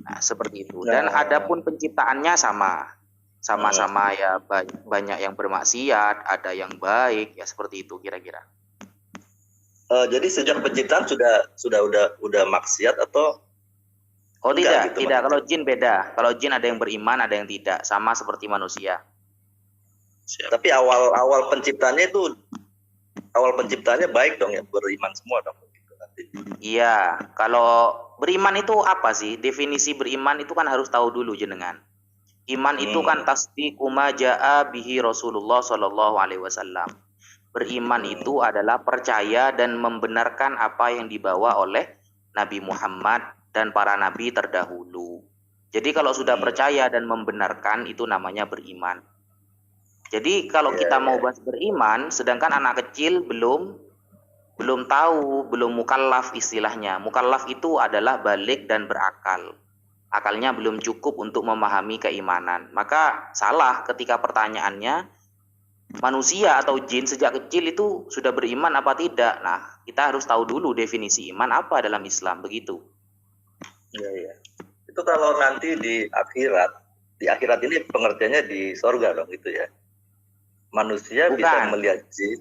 Nah, seperti itu. Dan adapun penciptaannya sama-sama ya, banyak yang bermaksiat, ada yang baik, ya seperti itu kira-kira. Jadi sejak penciptaan udah maksiat atau? Oh tidak, gitu, tidak. Kalau jin beda. Kalau jin ada yang beriman, ada yang tidak. Sama seperti manusia. Tapi awal penciptanya baik dong ya, beriman semua dong. Gitu, nanti. Iya, kalau beriman itu apa sih? Definisi beriman itu kan harus tahu dulu jenengan. Iman itu kan tasdiqu ma jaa bihi Rasulullah sallallahu alaihi wasallam. Beriman itu adalah percaya dan membenarkan apa yang dibawa oleh Nabi Muhammad dan para nabi terdahulu. Jadi kalau sudah percaya dan membenarkan itu namanya beriman. Jadi kalau kita mau bahas beriman, sedangkan anak kecil belum tahu, belum mukallaf istilahnya. Mukallaf itu adalah balik dan berakal. Akalnya belum cukup untuk memahami keimanan. Maka salah ketika pertanyaannya manusia atau jin sejak kecil itu sudah beriman apa tidak. Nah, kita harus tahu dulu definisi iman apa dalam Islam, begitu. Iya. Itu kalau nanti di akhirat ini pengertiannya di sorga dong gitu ya. Manusia Bukan. bisa melihat jin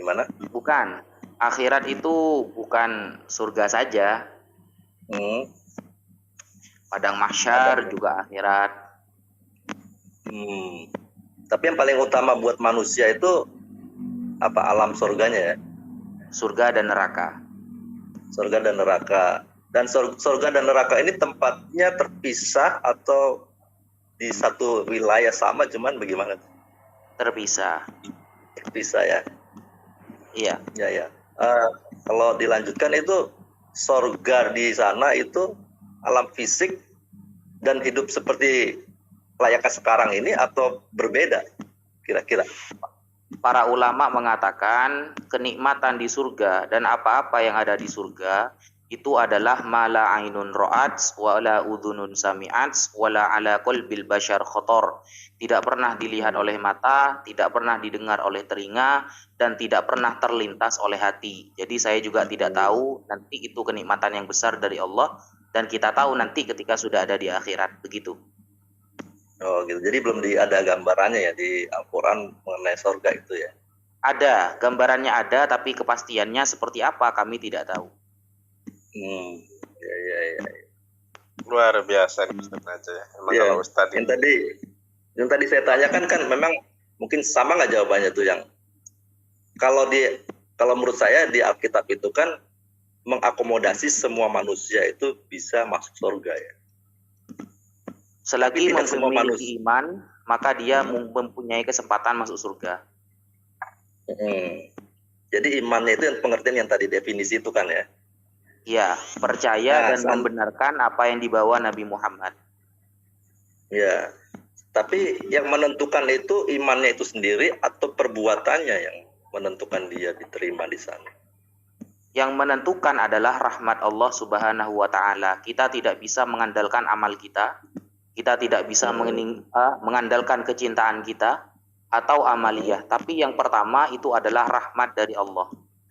gimana? Bukan. Akhirat itu bukan surga saja. Padang mahsyar juga akhirat. Tapi yang paling utama buat manusia itu apa? Alam surganya ya? Surga dan neraka. Surga dan neraka. Dan surga dan neraka ini tempatnya terpisah atau di satu wilayah sama, cuman bagaimana? Terpisah. Terpisah ya? Iya. Ya. Kalau dilanjutkan itu surga di sana itu alam fisik dan hidup seperti layaknya sekarang ini atau berbeda kira-kira? Para ulama mengatakan kenikmatan di surga dan apa-apa yang ada di surga itu adalah mala ainun ra'at wala udhunun sami'at wala ala qalbil bashar khotor. Tidak pernah dilihat oleh mata, tidak pernah didengar oleh telinga, dan tidak pernah terlintas oleh hati. Jadi saya juga tidak tahu nanti itu kenikmatan yang besar dari Allah, dan kita tahu nanti ketika sudah ada di akhirat, begitu. Oh gitu. Jadi belum ada gambarannya ya di Al-Quran mengenai surga itu ya? Ada, gambarannya ada, tapi kepastiannya seperti apa kami tidak tahu. Ya. Luar biasa Ustaz aja ya. Emang Ya, kalau Ustaz yang tadi saya tanyakan kan memang mungkin sama nggak jawabannya tuh, yang kalau menurut saya di Alkitab itu kan mengakomodasi semua manusia itu bisa masuk surga ya. Selagi tidak semua memiliki iman, maka dia mempunyai kesempatan masuk surga. Jadi imannya itu yang pengertian yang tadi definisi itu kan ya? Ya, percaya dan membenarkan apa yang dibawa Nabi Muhammad. Ya, tapi yang menentukan itu imannya itu sendiri atau perbuatannya yang menentukan dia diterima di sana? Yang menentukan adalah rahmat Allah Subhanahu wa Ta'ala. Kita tidak bisa mengandalkan amal kita. Kita tidak bisa mengandalkan kecintaan kita atau amaliyah. Tapi yang pertama itu adalah rahmat dari Allah.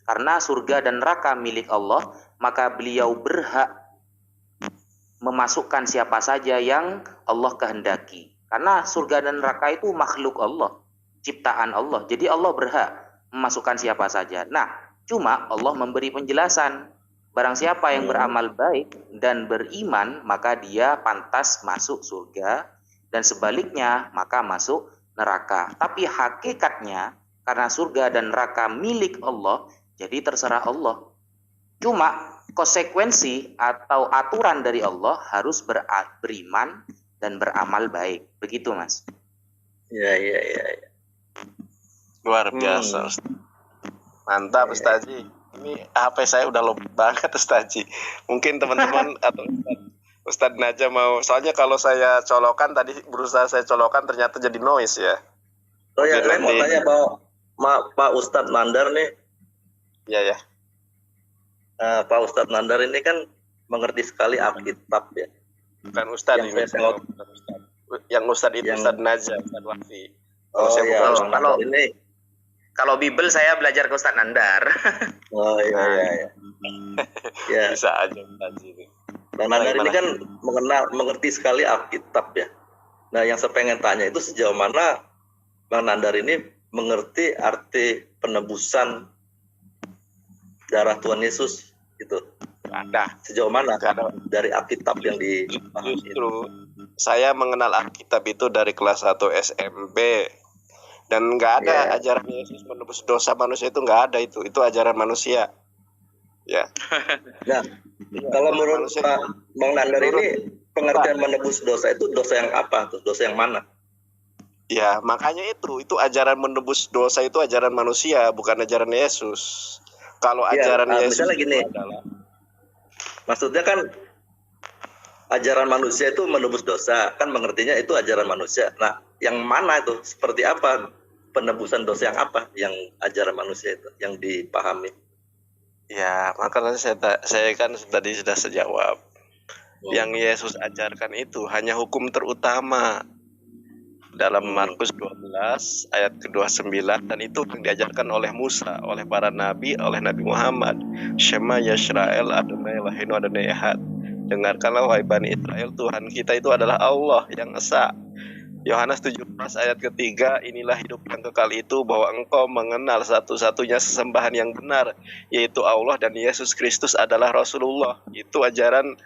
Karena surga dan neraka milik Allah, maka beliau berhak memasukkan siapa saja yang Allah kehendaki. Karena surga dan neraka itu makhluk Allah. ciptaan Allah. Jadi Allah berhak memasukkan siapa saja. Nah, cuma Allah memberi penjelasan. Barang siapa yang beramal baik dan beriman, maka dia pantas masuk surga, dan sebaliknya maka masuk neraka. Tapi hakikatnya karena surga dan neraka milik Allah, jadi terserah Allah. Cuma konsekuensi atau aturan dari Allah harus beriman dan beramal baik. Begitu, Mas. Ya. Luar biasa, Ustaz. Mantap, Ustazi. Ini HP saya udah lobet banget, Ustazi. Mungkin teman-teman atau Ustadz Najah mau, soalnya kalau saya colokan tadi, berusaha saya colokan ternyata jadi noise ya. Oh ya, Oke, saya mau nanti- tanya Pak Ustadz Nandar nih. Ya. Pak Ustadz Nandar ini kan mengerti sekali Alkitab ya. Bukan Ustadz Yang ini. saya tahu- Bukan Ustadz. Yang Ustadz itu Yang- Ustadz Najah, Ustadz Wafi. Oh saya ya, bukan Pak Ustadz. Nandar ini. Kalau Bible saya belajar ke Ustadz Nandar. Oh iya. Ya, Bisa aja Ustadz ini. Bang Nandar ini kan mengerti sekali Alkitab ya. Nah, yang saya pengen tanya itu sejauh mana Bang Nandar ini mengerti arti penebusan darah Tuhan Yesus itu. Ada. Sejauh mana Nggak ada. dari Alkitab yang dipahami itu? Justru saya mengenal Alkitab itu dari kelas 1 SMP. Dan nggak ada ajaran Yesus menebus dosa manusia, itu nggak ada itu. Itu ajaran manusia. Ya. Nah, kalau menurut Pak Bang Nandar ini pengertian menebus dosa itu dosa yang apa tuh? Dosa yang mana? Ya, makanya itu ajaran menebus dosa itu ajaran manusia, bukan ajaran Yesus. Kalau Ya, ajaran Yesus misalnya gini. itu adalah Maksudnya kan ajaran manusia itu menebus dosa, kan mengertinya itu ajaran manusia. Nah, yang mana itu? Seperti apa penebusan dosa yang apa yang ajaran manusia itu yang dipahami? ya, makanya saya kan tadi sudah sejawab. Yang Yesus ajarkan itu hanya hukum terutama dalam Markus 12 ayat ke-29, dan itu yang diajarkan oleh Musa, oleh para nabi, oleh Nabi Muhammad. Shema Yisrael Adonai Eloheinu Adonai Echad. Dengarkanlah wahai Bani Israel, Tuhan kita itu adalah Allah yang esa. Yohanes 17 ayat ketiga, inilah hidup yang kekal itu, bahwa engkau mengenal satu-satunya sesembahan yang benar, yaitu Allah, dan Yesus Kristus adalah Rasulullah. Itu ajaran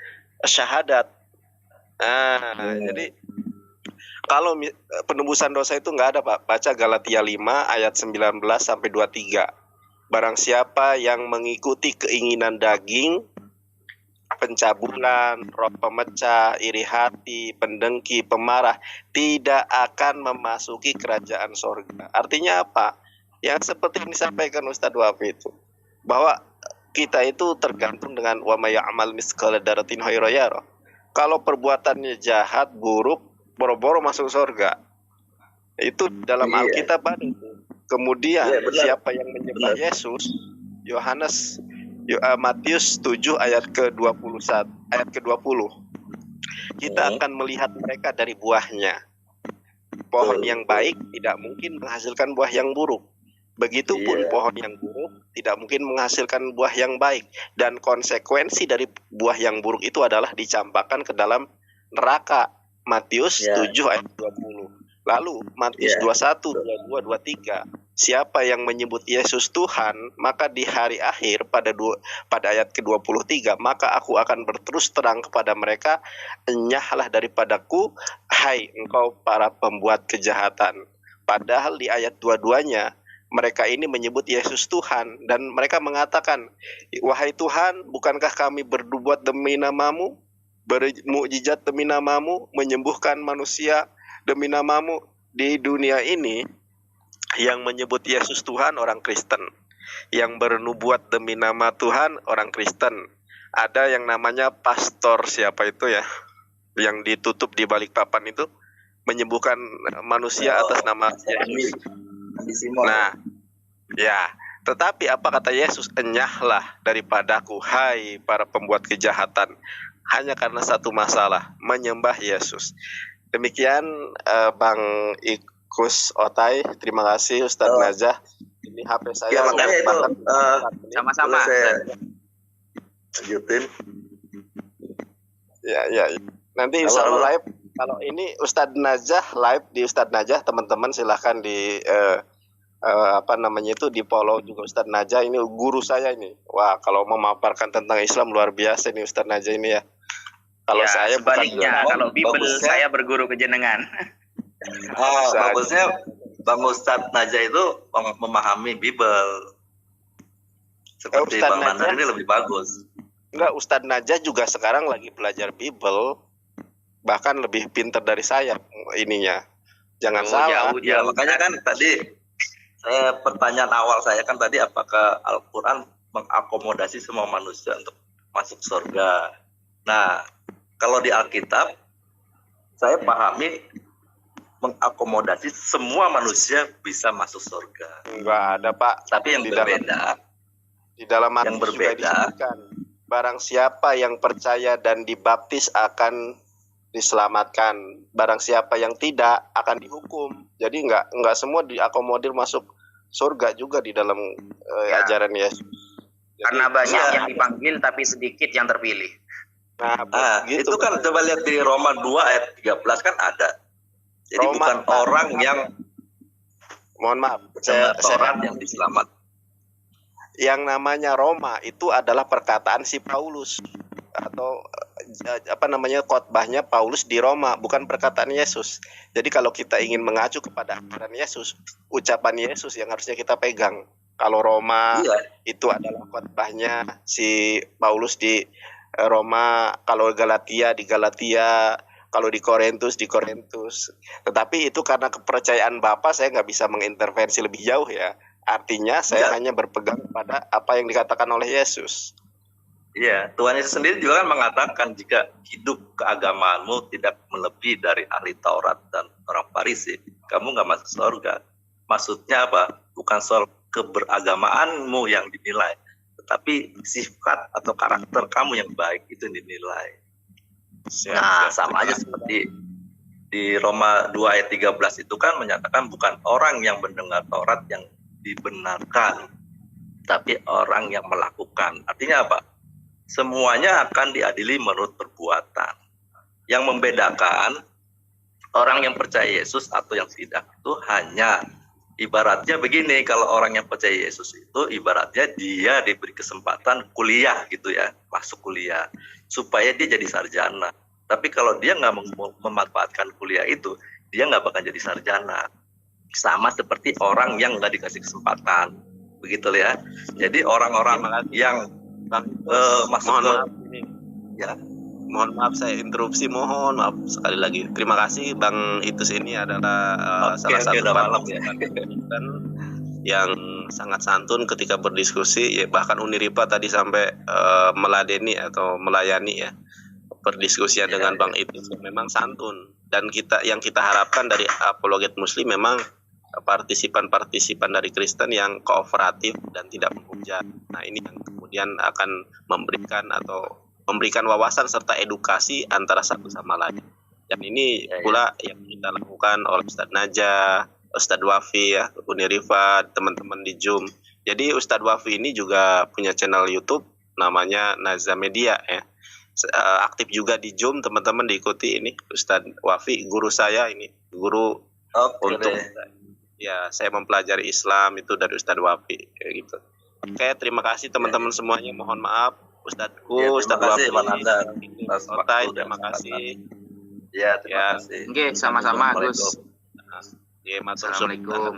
syahadat. Jadi kalau penebusan dosa itu nggak ada, Pak. Baca Galatia 5 ayat 19 sampai 23. Barang siapa yang mengikuti keinginan daging, pencabulan, roh pemecah, iri hati, pendengki, pemarah, tidak akan memasuki kerajaan sorga. Artinya apa? Yang seperti yang disampaikan Ustadz Wafi itu, bahwa kita itu tergantung dengan wa may ya'mal mithqala dzarratin khairan yarah. Kalau perbuatannya jahat, buruk, boro-boro masuk surga. Itu dalam Iya. Alkitab ada itu. Kemudian Iya, benar. siapa yang menyembah Yesus, Matius 7 ayat ke-21, ayat ke-20. Kita akan melihat mereka dari buahnya. Pohon yang baik tidak mungkin menghasilkan buah yang buruk. Begitupun Iya. pohon yang buruk tidak mungkin menghasilkan buah yang baik. Dan konsekuensi dari buah yang buruk itu adalah dicampakkan ke dalam neraka. Matius Iya. 7 ayat 20. Lalu Matius Iya. 21, 22, 23. Siapa yang menyebut Yesus Tuhan, maka di hari akhir pada ayat ke-23, maka aku akan berterus terang kepada mereka, enyahlah daripadaku, hai engkau para pembuat kejahatan. Padahal di ayat 22-nya, mereka ini menyebut Yesus Tuhan, dan mereka mengatakan, wahai Tuhan, bukankah kami berbuat demi namamu, bermukjizat demi namamu, menyembuhkan manusia demi namamu? Di dunia ini, yang menyebut Yesus Tuhan orang Kristen, yang bernubuat demi nama Tuhan orang Kristen. Ada yang namanya pastor, siapa itu ya, yang ditutup di balik papan itu, menyembuhkan manusia atas nama Yesus. Nah, ya, tetapi apa kata Yesus? Enyahlah daripadaku, hai para pembuat kejahatan. Hanya karena satu masalah, menyembah Yesus. Demikian Bang Ikus Otai, terima kasih Ustadz Najah. Ini HP saya. Ya, makanya itu Sama-sama. boleh saya lanjutin. Ya. Nanti insya Allah live Kalau ini Ustadz Najah live di Ustadz Najah, teman-teman silahkan di di follow juga Ustadz Najah, ini guru saya ini. Wah, kalau memaparkan tentang Islam luar biasa ini Ustadz Najah ini ya. Kalau Ya, saya sebaliknya, bukan- kalau Bible bagusnya- saya berguru ke jenengan. Bagusnya Bang Ustadz Najah itu memahami Bible. Seperti Ustadz Bang Nandar Najah- ini lebih bagus. Enggak, Ustadz Najah juga sekarang lagi belajar Bible, bahkan lebih pintar dari saya ininya. Jangan Oh, salah. jauh. Ya, makanya kan tadi pertanyaan awal saya kan tadi, apakah Al-Quran mengakomodasi semua manusia untuk masuk surga? Nah, kalau di Alkitab saya pahami mengakomodasi semua manusia bisa masuk surga. Enggak ada, Pak. Tapi yang Di dalam- berbeda, Di dalam hadis Yang juga berbeda. disebutkan, barang siapa yang percaya dan dibaptis akan diselamatkan. Barang siapa yang tidak akan dihukum. Jadi enggak semua diakomodir masuk surga juga di dalam Ya. ajaran Yesus. Jadi, Karena banyak Iya. yang dipanggil tapi sedikit yang terpilih. nah, itu kan coba lihat di Roma 2 ayat 13 kan ada. Jadi Roma- bukan orang yang mohon maaf, sama saya Taurat yang diselamat. yang namanya Roma itu adalah perkataan si Paulus atau khotbahnya Paulus di Roma, bukan perkataan Yesus. Jadi kalau kita ingin mengacu kepada ajaran Yesus, ucapan Yesus yang harusnya kita pegang. Kalau Roma Iya, itu adalah khotbahnya si Paulus di Roma, kalau Galatia di Galatia, kalau di Korintus di Korintus. Tetapi itu karena kepercayaan Bapak, saya nggak bisa mengintervensi lebih jauh ya. Artinya saya Iya. hanya berpegang pada apa yang dikatakan oleh Yesus. iya. Tuhan Yesus sendiri juga kan mengatakan jika hidup keagamaanmu tidak melebihi dari ahli Taurat dan orang Farisi, kamu nggak masuk surga. Maksudnya apa? Bukan soal keberagamaanmu yang dinilai, tetapi sifat atau karakter kamu yang baik itu dinilai. Nah, sama aja seperti di Roma 2 ayat 13 itu kan menyatakan bukan orang yang mendengar Taurat yang dibenarkan, tapi orang yang melakukan. Artinya apa? Semuanya akan diadili menurut perbuatan. Yang membedakan orang yang percaya Yesus atau yang tidak itu hanya ibaratnya begini, kalau orang yang percaya Yesus itu ibaratnya dia diberi kesempatan kuliah gitu ya, masuk kuliah supaya dia jadi sarjana. Tapi kalau dia nggak memanfaatkan kuliah itu, dia nggak bakal jadi sarjana. Sama seperti orang yang nggak dikasih kesempatan, begitu ya. Jadi orang-orang yang masuk Mohon ke maaf ini. ya, Mohon maaf saya interupsi, mohon maaf sekali lagi. Terima kasih Bang Itus, ini adalah salah satu udah malam ya. dan yang sangat santun ketika berdiskusi, ya, bahkan Uniripa tadi sampai meladeni atau melayani ya perdiskusian dengan Bang Itus, memang santun. Dan yang kita harapkan dari apologet muslim memang partisipan dari Kristen yang kooperatif dan tidak menghujat. Nah, ini yang kemudian akan memberikan wawasan serta edukasi antara satu sama lain. Dan ini pula yang kita lakukan oleh Ustadz Najah, Ustadz Wafi ya, Unirifa, teman-teman di Zoom. Jadi Ustadz Wafi ini juga punya channel YouTube namanya Nazza Media ya. Aktif juga di Zoom, teman-teman diikuti ini. Ustadz Wafi guru saya ini, guru untuk ya saya mempelajari Islam itu dari Ustadz Wafi kayak gitu. Oke, terima kasih teman-teman semuanya. Mohon maaf Ustadzku, Ya, Ustadz terima kasih, Wafi. Pak Nandar. Atas Otai, waktu dan terima kasih. Ya, terima Ya. kasih. Oke, sama-sama Gus. Assalamualaikum. Ya, matur Assalamualaikum. suwun.